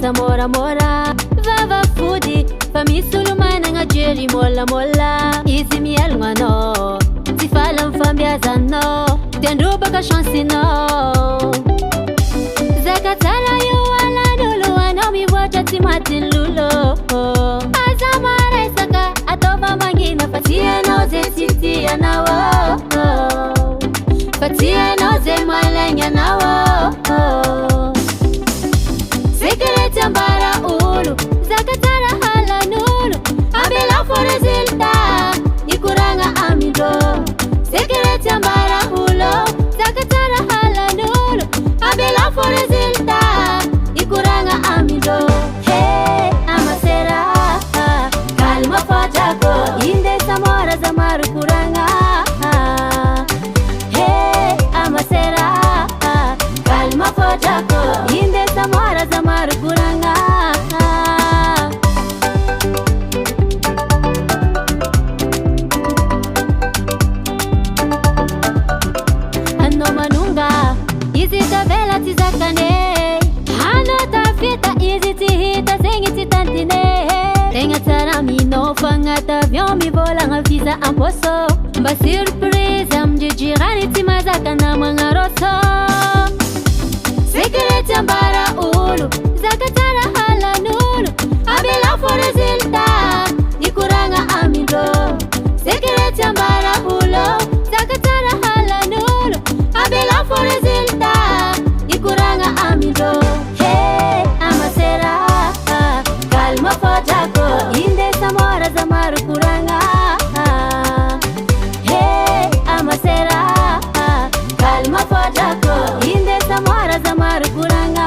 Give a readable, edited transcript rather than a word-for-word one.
lasa mora vava fody fa misy olo managna jery molamola izy mielognanao tsy fala mifambiazanao ty androbaka chancenao zaka tsara io alan'olo anao mivoatra tsy matiny lolo aza maresaka ataova mangina fa tsy anao zay tsy tianao fa tsy anao zay malaigna anao Secret ambara olo zaka tsara halan'olo ambela fo resultat ikoragna amindrô Secret ambara olo zaka tsara halan'olo ambela fo resultat ikoragna amindrô Hey Masera kalma fajako indesa mora za maro kuranga Hey Masera kalma fajako indesa mora za maro kuranga Ano manunga izi tavela tizakane Ano tafita izi tihita zengi titantine Tenga tsara minao fagnatavion mivolagna visa amposo Mba surprise amjijirani ty mazaka namagna roso Secret ambara olo zaka tsara halan'olo ambela fo resultat ikoragna amindrô Secret ambara olo zaka tsara halan'olo ambela fo resultat ikoragna amindrô Hey Masera kalma fajako indesa mora za maro kuranga Hey Masera kalma fajako indesa mora za maro kuranga